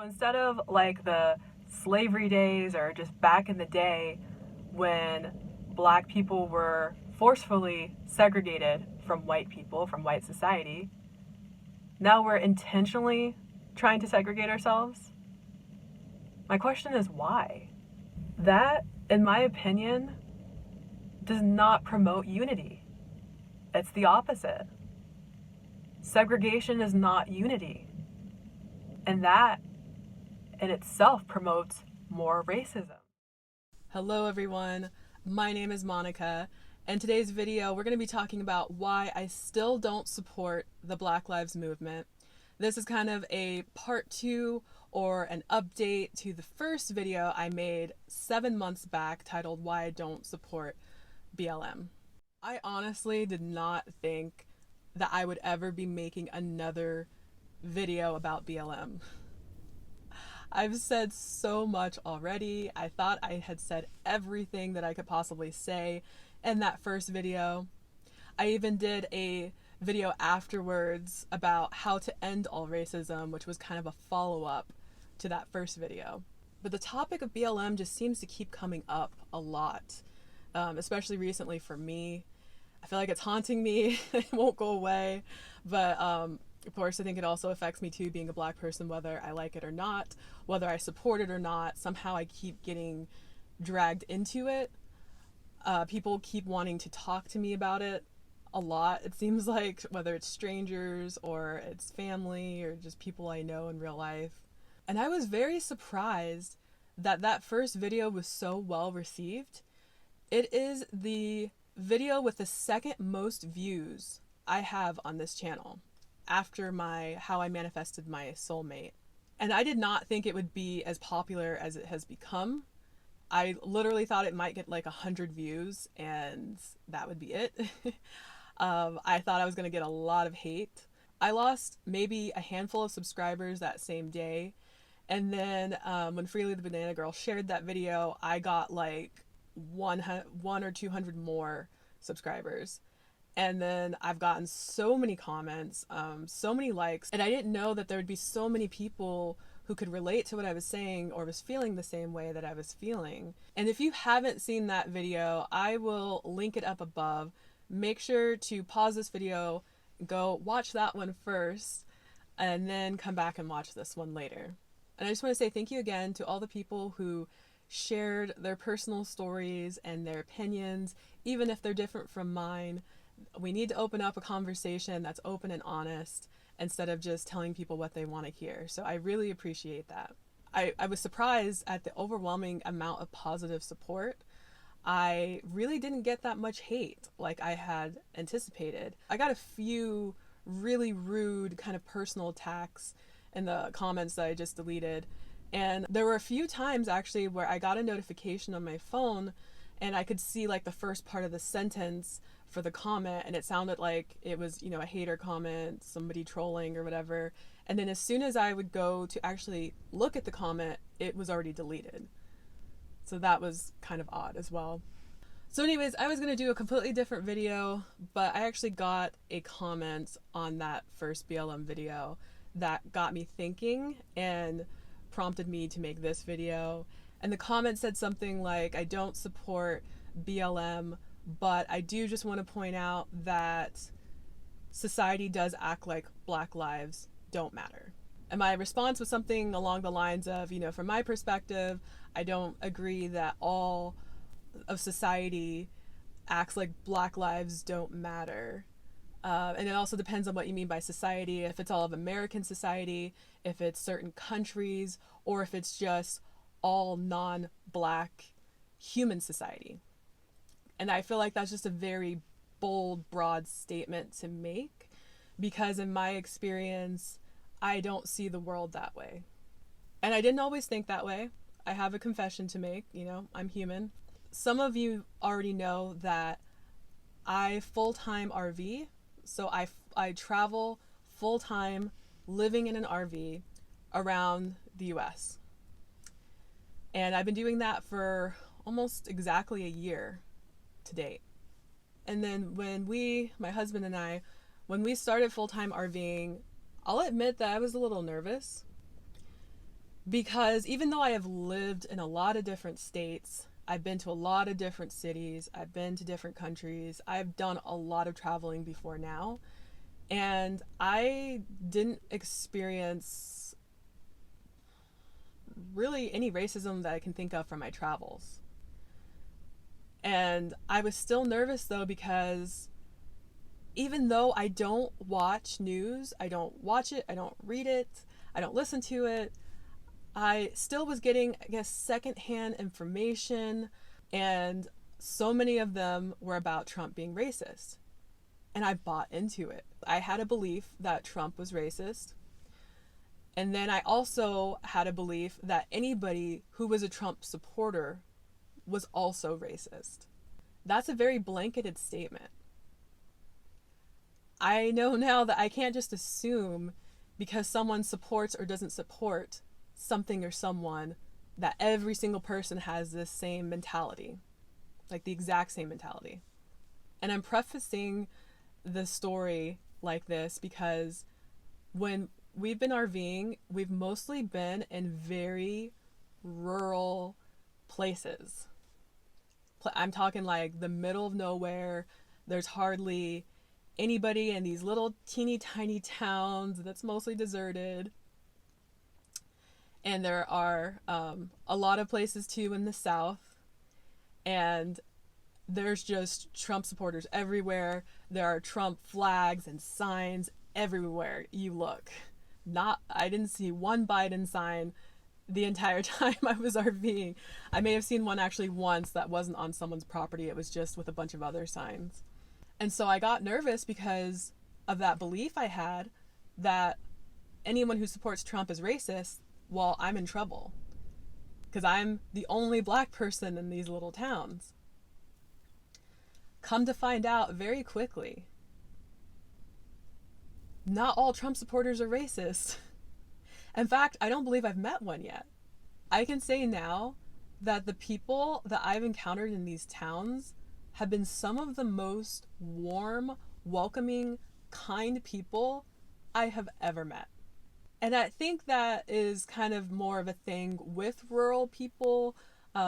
Instead of like the slavery days or just back in the day when black people were forcefully segregated from white people, from white society, now we're intentionally trying to segregate ourselves. My question is why? That, in my opinion, does not promote unity. It's the opposite. Segregation is not unity. And that in itself promotes more racism. Hello everyone, my name is Monica, and today's video we're going to be talking about why I still don't support the Black Lives Movement. This is kind of a part 2 or an update to the first video I made 7 months back titled Why I Don't Support BLM. I honestly did not think that I would ever be making another video about BLM. I've said so much already. I thought I had said everything that I could possibly say in that first video. I even did a video afterwards about how to end all racism, which was kind of a follow-up to that first video. But the topic of BLM just seems to keep coming up a lot, especially recently for me. I feel like it's haunting me. It won't go away, but of course, I think it also affects me too, being a black person, whether I like it or not, whether I support it or not. Somehow I keep getting dragged into it. People keep wanting to talk to me about it a lot. It seems like, whether it's strangers or it's family or just people I know in real life. And I was very surprised that that first video was so well received. It is the video with the second most views I have on this channel, after my How I Manifested My Soulmate. And I did not think it would be as popular as it has become. I literally thought it might get like 100 views and that would be it. I thought I was going to get a lot of hate. I lost maybe a handful of subscribers that same day. And then when Freely the Banana Girl shared that video, I got like 100 or 200 more subscribers. And then I've gotten so many comments, so many likes, and I didn't know that there would be so many people who could relate to what I was saying or was feeling the same way that I was feeling. And if you haven't seen that video, I will link it up above. Make sure to pause this video, go watch that one first, and then come back and watch this one later. And I just want to say thank you again to all the people who shared their personal stories and their opinions, even if they're different from mine. We need to open up a conversation that's open and honest instead of just telling people what they want to hear. So I really appreciate that. I was surprised at the overwhelming amount of positive support. I really didn't get that much hate like I had anticipated. I got a few really rude kind of personal attacks in the comments that I just deleted. And there were a few times actually where I got a notification on my phone and I could see like the first part of the sentence for the comment, and it sounded like it was, a hater comment, somebody trolling or whatever. And then as soon as I would go to actually look at the comment, it was already deleted. So that was kind of odd as well. So anyways, I was going to do a completely different video, but I actually got a comment on that first BLM video that got me thinking and prompted me to make this video. And the comment said something like, I don't support BLM, but I do just want to point out that society does act like Black lives don't matter. And my response was something along the lines of, from my perspective, I don't agree that all of society acts like Black lives don't matter. And it also depends on what you mean by society, if it's all of American society, if it's certain countries, or if it's just all non-Black human society. And I feel like that's just a very bold, broad statement to make, because in my experience, I don't see the world that way. And I didn't always think that way. I have a confession to make, I'm human. Some of you already know that I full-time RV, so I travel full-time living in an RV around the US. And I've been doing that for almost exactly a year to date. And then when my husband and I, when we started full-time RVing, I'll admit that I was a little nervous Because even though I have lived in a lot of different states, I've been to a lot of different cities, I've been to different countries, I've done a lot of traveling before now, and I didn't experience really any racism that I can think of from my travels. And I was still nervous though, because even though I don't watch news, I don't watch it, I don't read it, I don't listen to it, I still was getting, I guess, secondhand information, and so many of them were about Trump being racist. And I bought into it. I had a belief that Trump was racist. And then I also had a belief that anybody who was a Trump supporter was also racist. That's a very blanketed statement. I know now that I can't just assume because someone supports or doesn't support something or someone that every single person has this same mentality, like the exact same mentality. And I'm prefacing the story like this because when we've been RVing, we've mostly been in very rural places. I'm talking like the middle of nowhere. There's hardly anybody in these little teeny tiny towns that's mostly deserted. And there are a lot of places too in the South. And there's just Trump supporters everywhere. There are Trump flags and signs everywhere you look. I didn't see one Biden sign the entire time I was RVing. I may have seen one actually once that wasn't on someone's property. It was just with a bunch of other signs. And so I got nervous because of that belief I had that anyone who supports Trump is racist. Well, I'm in trouble because I'm the only black person in these little towns. Come to find out very quickly, not all Trump supporters are racist. In fact, I don't believe I've met one yet. I can say now that the people that I've encountered in these towns have been some of the most warm, welcoming, kind people I have ever met. And I think that is kind of more of a thing with rural people,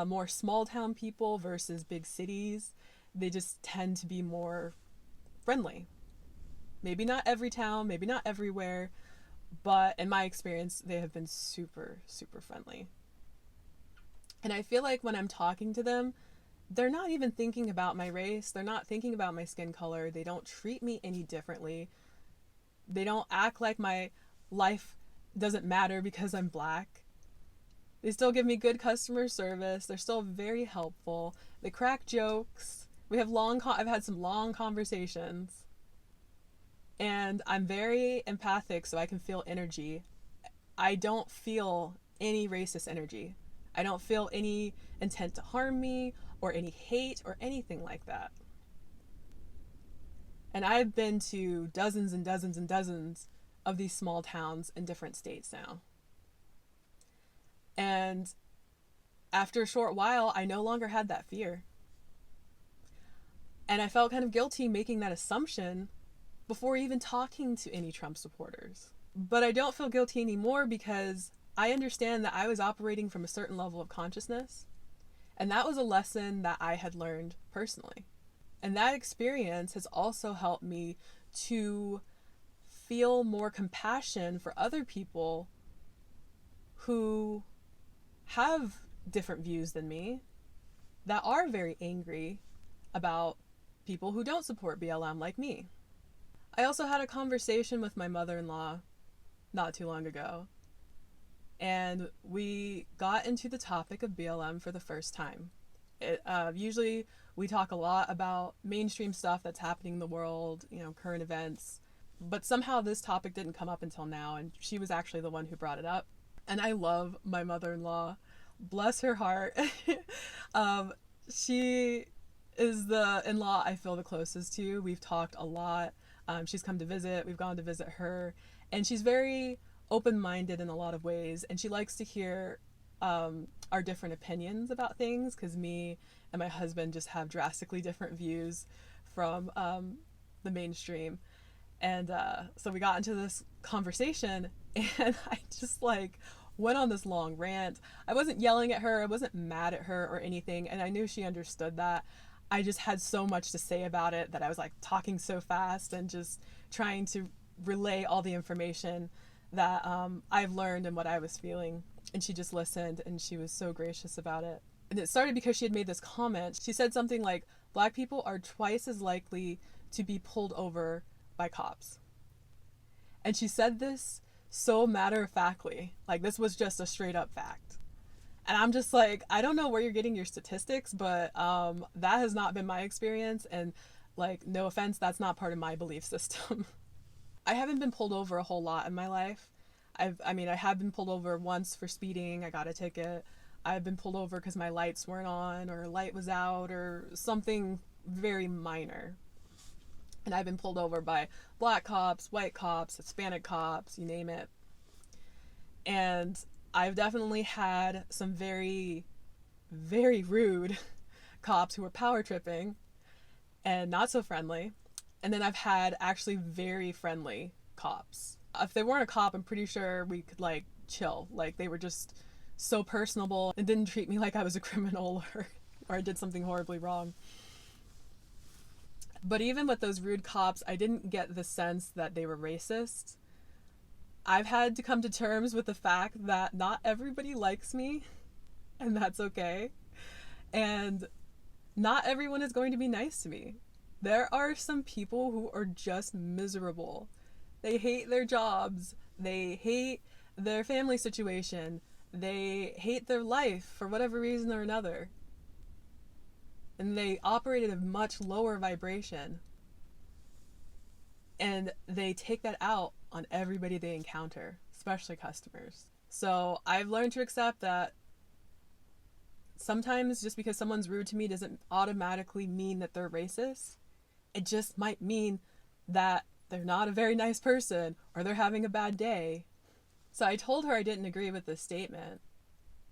more small town people versus big cities. They just tend to be more friendly. Maybe not every town, maybe not everywhere, but in my experience, they have been super, super friendly. And I feel like when I'm talking to them, they're not even thinking about my race. They're not thinking about my skin color. They don't treat me any differently. They don't act like my life doesn't matter because I'm black. They still give me good customer service. They're still very helpful. They crack jokes. I've had some long conversations. And I'm very empathic, so I can feel energy. I don't feel any racist energy. I don't feel any intent to harm me or any hate or anything like that. And I've been to dozens and dozens and dozens of these small towns in different states now. And after a short while, I no longer had that fear. And I felt kind of guilty making that assumption before even talking to any Trump supporters. But I don't feel guilty anymore because I understand that I was operating from a certain level of consciousness. And that was a lesson that I had learned personally. And that experience has also helped me to feel more compassion for other people who have different views than me, that are very angry about people who don't support BLM like me. I also had a conversation with my mother-in-law not too long ago, and we got into the topic of BLM for the first time. Usually we talk a lot about mainstream stuff that's happening in the world, current events, but somehow this topic didn't come up until now, and she was actually the one who brought it up. And I love my mother-in-law. Bless her heart. She is the in-law I feel the closest to. We've talked a lot. She's come to visit. We've gone to visit her. And she's very open-minded in a lot of ways. And she likes to hear our different opinions about things, because me and my husband just have drastically different views from the mainstream. And so we got into this conversation, and I just went on this long rant. I wasn't yelling at her, I wasn't mad at her or anything, and I knew she understood that. I just had so much to say about it that I was like talking so fast and just trying to relay all the information that I've learned and what I was feeling. And she just listened, and she was so gracious about it. And it started because she had made this comment. She said something like, Black people are twice as likely to be pulled over by cops. And she said this so matter-of-factly, like this was just a straight up fact. And I'm just like, I don't know where you're getting your statistics, but that has not been my experience. And like, no offense, that's not part of my belief system. I haven't been pulled over a whole lot in my life. I have been pulled over once for speeding. I got a ticket. I've been pulled over because my lights weren't on or a light was out or something very minor. And I've been pulled over by black cops, white cops, Hispanic cops, you name it. And I've definitely had some very, very rude cops who were power tripping and not so friendly. And then I've had actually very friendly cops. If they weren't a cop, I'm pretty sure we could like chill. Like they were just so personable and didn't treat me like I was a criminal or I did something horribly wrong. But even with those rude cops, I didn't get the sense that they were racist. I've had to come to terms with the fact that not everybody likes me, and that's okay. And not everyone is going to be nice to me. There are some people who are just miserable. They hate their jobs. They hate their family situation. They hate their life for whatever reason or another. And they operate at a much lower vibration. And they take that out on everybody they encounter, especially customers. So I've learned to accept that sometimes just because someone's rude to me doesn't automatically mean that they're racist. It just might mean that they're not a very nice person or they're having a bad day. So I told her I didn't agree with this statement.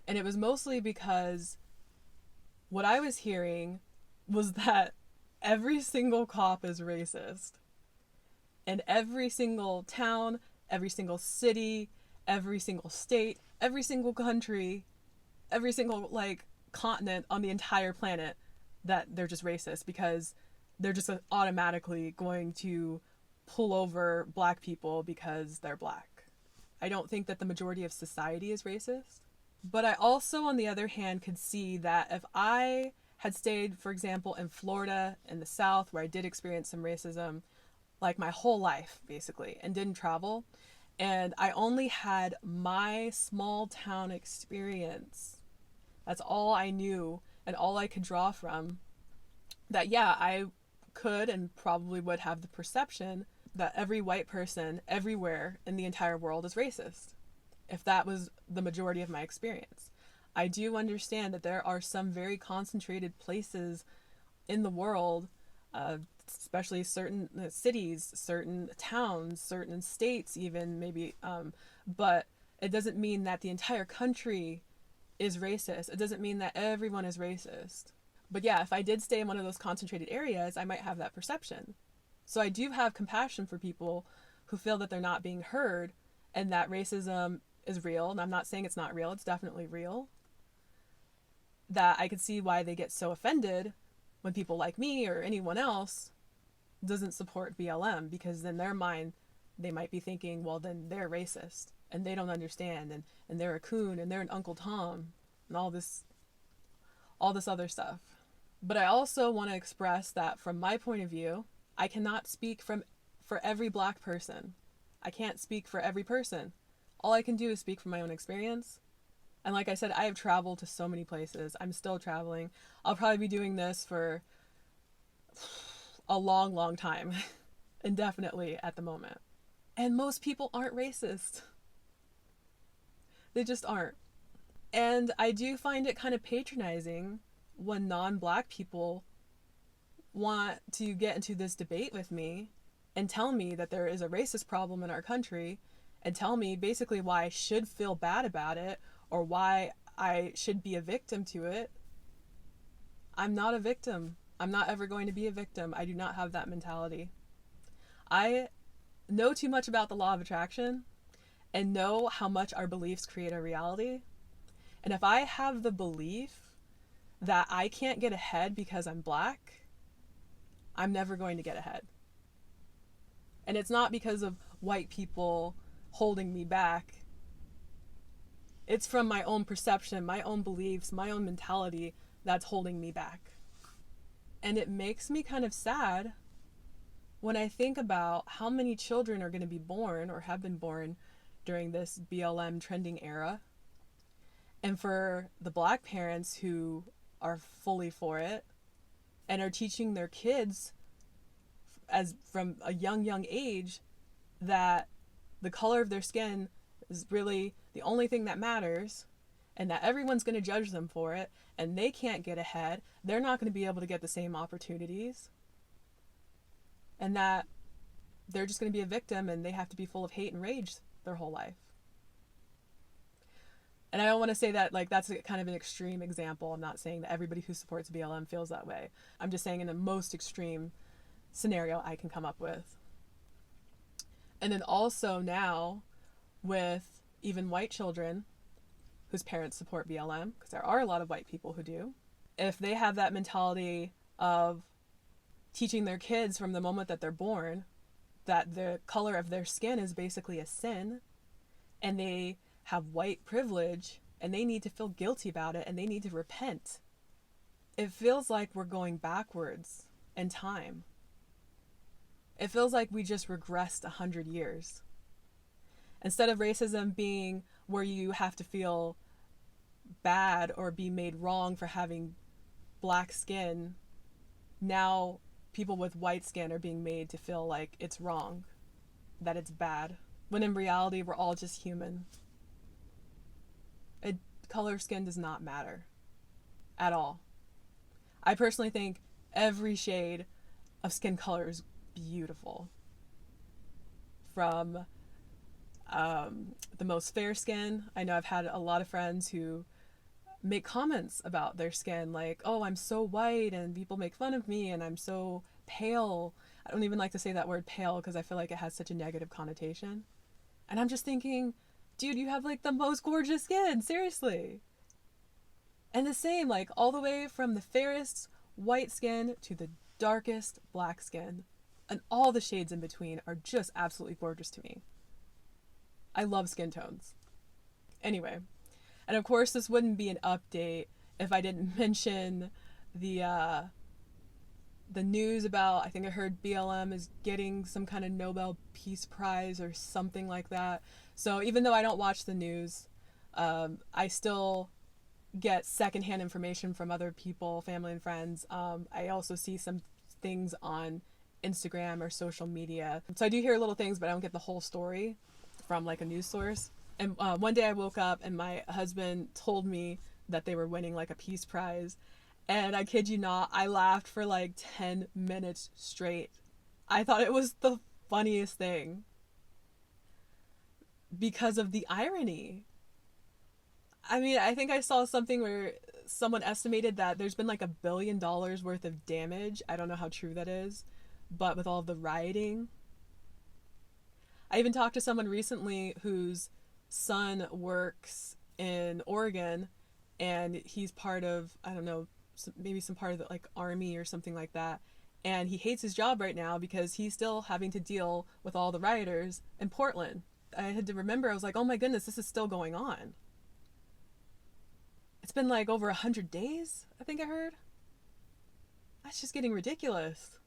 And it was mostly because what I was hearing was that every single cop is racist. And every single town, every single city, every single state, every single country, every single like continent on the entire planet, that they're just racist because they're just automatically going to pull over black people because they're black. I don't think that the majority of society is racist. But I also, on the other hand, could see that if I had stayed, for example, in Florida, in the South, where I did experience some racism, like my whole life, basically, and didn't travel, and I only had my small town experience, that's all I knew and all I could draw from, that yeah, I could and probably would have the perception that every white person everywhere in the entire world is racist, if that was the majority of my experience. I do understand that there are some very concentrated places in the world, especially certain cities, certain towns, certain states even maybe, but it doesn't mean that the entire country is racist. It doesn't mean that everyone is racist. But yeah, if I did stay in one of those concentrated areas, I might have that perception. So I do have compassion for people who feel that they're not being heard and that racism is real. And I'm not saying it's not real, it's definitely real. That I could see why they get so offended when people like me or anyone else doesn't support BLM, because in their mind they might be thinking, well, then they're racist and they don't understand, and they're a coon and they're an Uncle Tom and all this other stuff. But I also want to express that from my point of view, I cannot speak for every black person. I can't speak for every person. All I can do is speak from my own experience. And like I said, I have traveled to so many places. I'm still traveling. I'll probably be doing this for a long, long time. Indefinitely at the moment. And most people aren't racist. They just aren't. And I do find it kind of patronizing when non-black people want to get into this debate with me and tell me that there is a racist problem in our country and tell me basically why I should feel bad about it or why I should be a victim to it. I'm not a victim. I'm not ever going to be a victim. I do not have that mentality. I know too much about the law of attraction, and know how much our beliefs create our reality. And if I have the belief that I can't get ahead because I'm black, I'm never going to get ahead. And it's not because of white people holding me back. It's from my own perception, my own beliefs, my own mentality that's holding me back. And it makes me kind of sad when I think about how many children are going to be born or have been born during this BLM trending era. And for the black parents who are fully for it and are teaching their kids as from a young age that the color of their skin is really the only thing that matters, and that everyone's going to judge them for it, and they can't get ahead, they're not going to be able to get the same opportunities, and that they're just going to be a victim and they have to be full of hate and rage their whole life. And I don't want to say that like that's kind of an extreme example. I'm not saying that everybody who supports BLM feels that way. I'm just saying in the most extreme scenario I can come up with. And then also now with even white children whose parents support BLM, because there are a lot of white people who do, if they have that mentality of teaching their kids from the moment that they're born that the color of their skin is basically a sin, and they have white privilege and they need to feel guilty about it and they need to repent, it feels like we're going backwards in time. It feels like we just regressed 100 years. Instead of racism being where you have to feel bad or be made wrong for having black skin, now people with white skin are being made to feel like it's wrong, that it's bad, when in reality we're all just human. Color of skin does not matter at all. I personally think every shade of skin color is beautiful. From the most fair skin, I know I've had a lot of friends who make comments about their skin like, oh, I'm so white and people make fun of me and I'm so pale. I don't even like to say that word pale because I feel like it has such a negative connotation. And I'm just thinking, dude, you have like the most gorgeous skin, seriously. And the same, like all the way from the fairest white skin to the darkest black skin, and all the shades in between are just absolutely gorgeous to me. I love skin tones. Anyway, and of course this wouldn't be an update if I didn't mention the news about, I think I heard BLM is getting some kind of Nobel Peace Prize or something like that. So even though I don't watch the news, I still get secondhand information from other people, family and friends. I also see some things on Instagram or social media. So I do hear little things, but I don't get the whole story from like a news source. And one day I woke up and my husband told me that they were winning like a peace prize. And I kid you not, I laughed for like 10 minutes straight. I thought it was the funniest thing because of the irony. I mean, I think I saw something where someone estimated that there's been like $1 billion worth of damage. I don't know how true that is, but with all the rioting. I even talked to someone recently whose son works in Oregon and he's part of, I don't know, maybe some part of the like army or something like that. And he hates his job right now because he's still having to deal with all the rioters in Portland. I had to remember, I was like, oh my goodness, this is still going on. It's been like over 100 days, I think I heard. That's just getting ridiculous.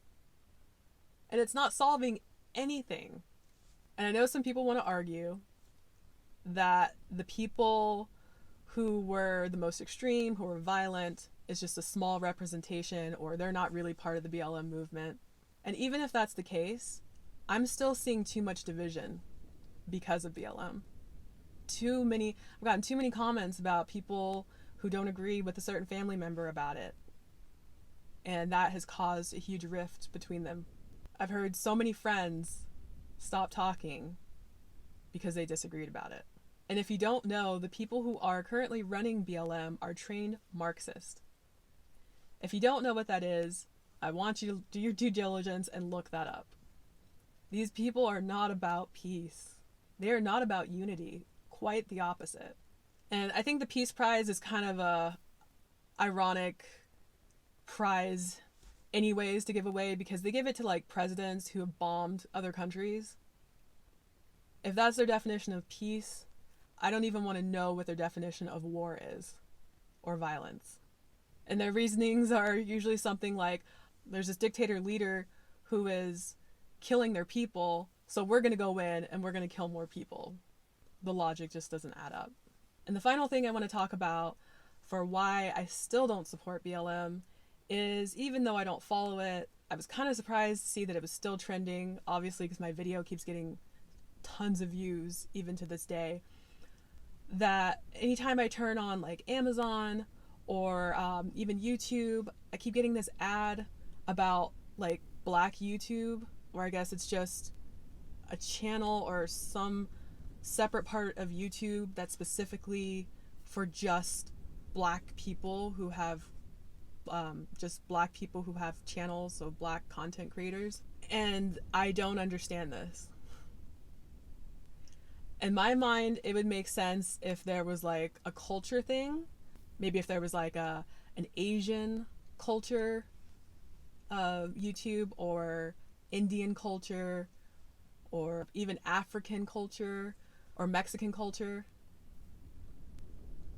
And it's not solving anything. And I know some people want to argue that the people who were the most extreme, who were violent, is just a small representation, or they're not really part of the BLM movement. And even if that's the case, I'm still seeing too much division because of BLM. I've gotten too many comments about people who don't agree with a certain family member about it. And that has caused a huge rift between them. I've heard so many friends stop talking because they disagreed about it. And if you don't know, the people who are currently running BLM are trained Marxists. If you don't know what that is, I want you to do your due diligence and look that up. These people are not about peace. They are not about unity, quite the opposite. And I think the Peace Prize is kind of a ironic prize anyways to give away, because they give it to like presidents who have bombed other countries. If that's their definition of peace, I don't even want to know what their definition of war is, or violence. And their reasonings are usually something like, there's this dictator leader who is killing their people, so we're going to go in and we're going to kill more people. The logic just doesn't add up. And the final thing I want to talk about for why I still don't support BLM is, even though I don't follow it, I was kind of surprised to see that it was still trending, obviously because my video keeps getting tons of views even to this day, that anytime I turn on like Amazon or even YouTube, I keep getting this ad about like Black YouTube, where I guess it's just a channel or some separate part of YouTube that's specifically for just Black people who have Black people who have channels, so Black content creators. And I don't understand this. In my mind, it would make sense if there was like a culture thing. Maybe if there was like an Asian culture YouTube, or Indian culture, or even African culture, or Mexican culture.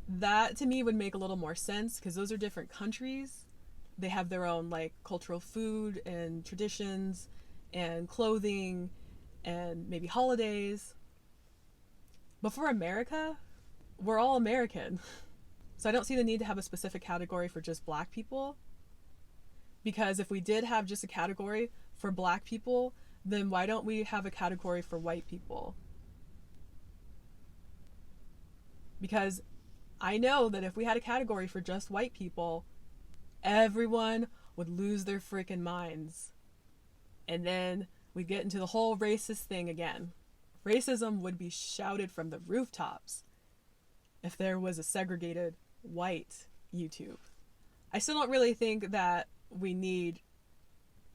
That to me would make a little more sense, because those are different countries. They have their own like cultural food and traditions and clothing and maybe holidays. But for America, we're all American. So I don't see the need to have a specific category for just Black people. Because if we did have just a category for Black people, then why don't we have a category for white people? Because I know that if we had a category for just white people, everyone would lose their freaking minds. And then we'd get into the whole racist thing again. Racism would be shouted from the rooftops if there was a segregated white YouTube. I still don't really think that we need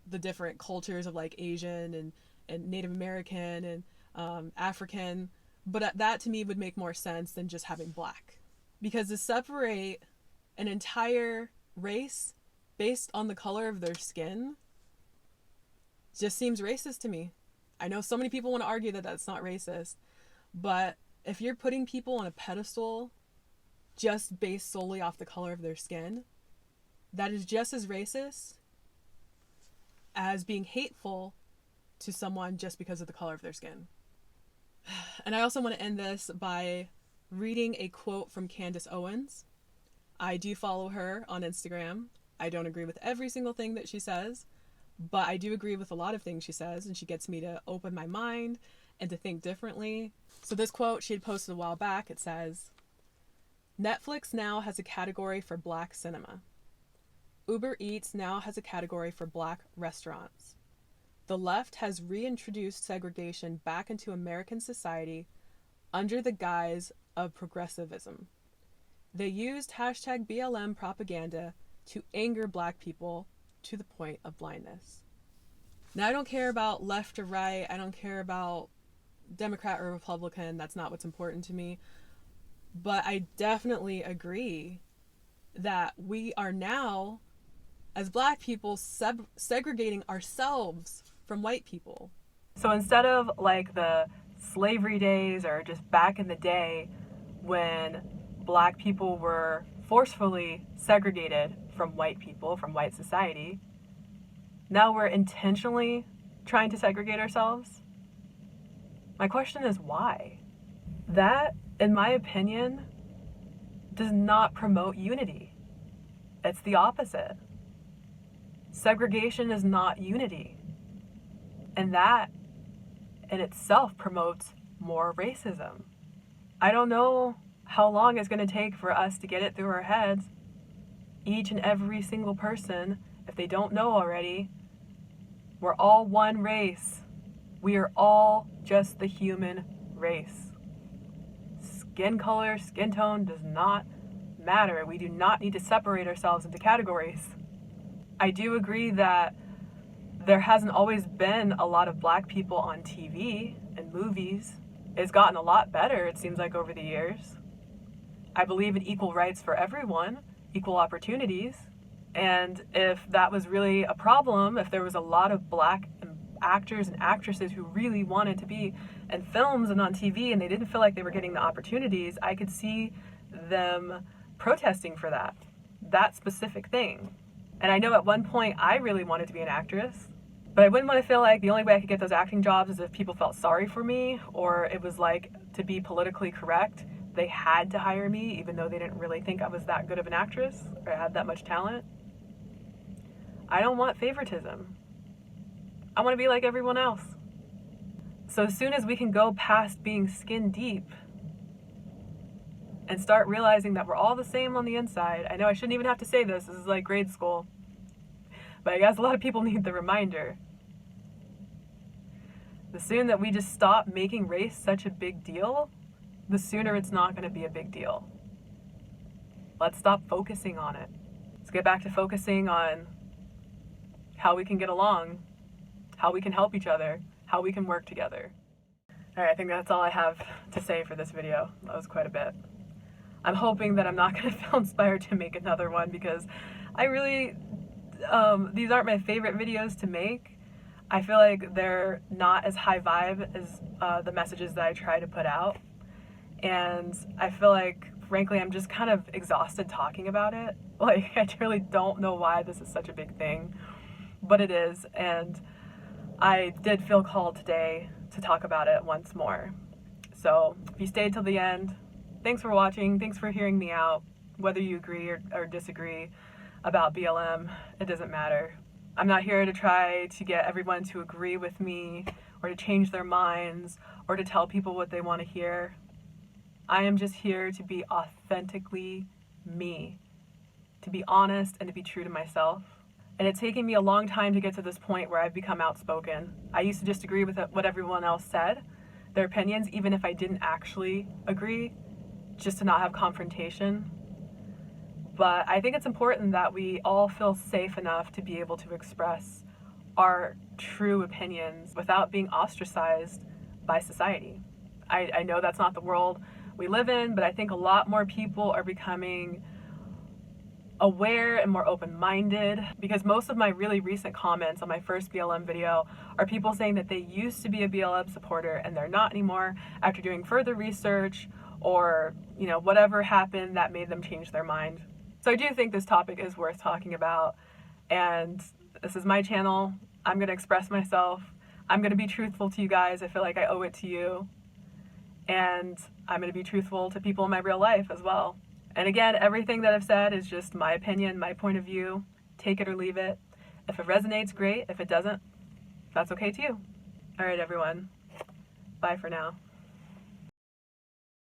the different cultures of like Asian and Native American and African, but that to me would make more sense than just having Black. Because to separate an entire race based on the color of their skin just seems racist to me. I know so many people want to argue that that's not racist, but if you're putting people on a pedestal just based solely off the color of their skin, that is just as racist as being hateful to someone just because of the color of their skin. And I also want to end this by reading a quote from Candace Owens. I do follow her on Instagram. I don't agree with every single thing that she says, but I do agree with a lot of things she says, and she gets me to open my mind and to think differently. So this quote she had posted a while back, it says, "Netflix now has a category for Black cinema. Uber Eats now has a category for Black restaurants. The left has reintroduced segregation back into American society under the guise of progressivism. They used hashtag BLM propaganda to anger Black people to the point of blindness." Now, I don't care about left or right. I don't care about Democrat or Republican. That's not what's important to me. But I definitely agree that we are now, as Black people, segregating ourselves from white people. So instead of like the slavery days or just back in the day when Black people were forcefully segregated from white people, from white society, now we're intentionally trying to segregate ourselves. My question is why? That, in my opinion, does not promote unity. It's the opposite. Segregation is not unity. And that in itself promotes more racism. I don't know how long it's going to take for us to get it through our heads. Each and every single person, if they don't know already, we're all one race. We are all just the human race. Skin color, skin tone does not matter. We do not need to separate ourselves into categories. I do agree that there hasn't always been a lot of Black people on TV and movies. It's gotten a lot better, it seems like, over the years. I believe in equal rights for everyone, equal opportunities. And if that was really a problem, if there was a lot of black actors and actresses who really wanted to be in films and on TV and they didn't feel like they were getting the opportunities, I could see them protesting for that specific thing. And I know at one point I really wanted to be an actress, but I wouldn't want to feel like the only way I could get those acting jobs is if people felt sorry for me, or it was like, to be politically correct, they had to hire me even though they didn't really think I was that good of an actress or I had that much talent. I don't want favoritism. I want to be like everyone else. So as soon as we can go past being skin deep and start realizing that we're all the same on the inside. I know I shouldn't even have to say this. This is like grade school. But I guess a lot of people need the reminder. The sooner that we just stop making race such a big deal, the sooner it's not going to be a big deal. Let's stop focusing on it. Let's get back to focusing on how we can get along, how we can help each other, how we can work together. All right, I think that's all I have to say for this video. That was quite a bit. I'm hoping that I'm not going to feel inspired to make another one because I really, these aren't my favorite videos to make. I feel like they're not as high vibe as the messages that I try to put out. And I feel like, frankly, I'm just kind of exhausted talking about it. Like, I really don't know why this is such a big thing, but it is. And I did feel called today to talk about it once more. So if you stayed till the end, thanks for watching. Thanks for hearing me out. Whether you agree or disagree about BLM, it doesn't matter. I'm not here to try to get everyone to agree with me or to change their minds or to tell people what they want to hear. I am just here to be authentically me, to be honest and to be true to myself. And it's taken me a long time to get to this point where I've become outspoken. I used to just agree with what everyone else said, their opinions, even if I didn't actually agree, just to not have confrontation. But I think it's important that we all feel safe enough to be able to express our true opinions without being ostracized by society. I know that's not the world we live in, but I think a lot more people are becoming aware and more open-minded, because most of my really recent comments on my first BLM video are people saying that they used to be a BLM supporter and they're not anymore after doing further research or, whatever happened that made them change their mind. So I do think this topic is worth talking about, and this is my channel. I'm going to express myself. I'm going to be truthful to you guys. I feel like I owe it to you. And I'm going to be truthful to people in my real life as well. And again, everything that I've said is just my opinion, my point of view. Take it or leave it. If it resonates, great. If it doesn't, that's okay too. All right, everyone. Bye for now.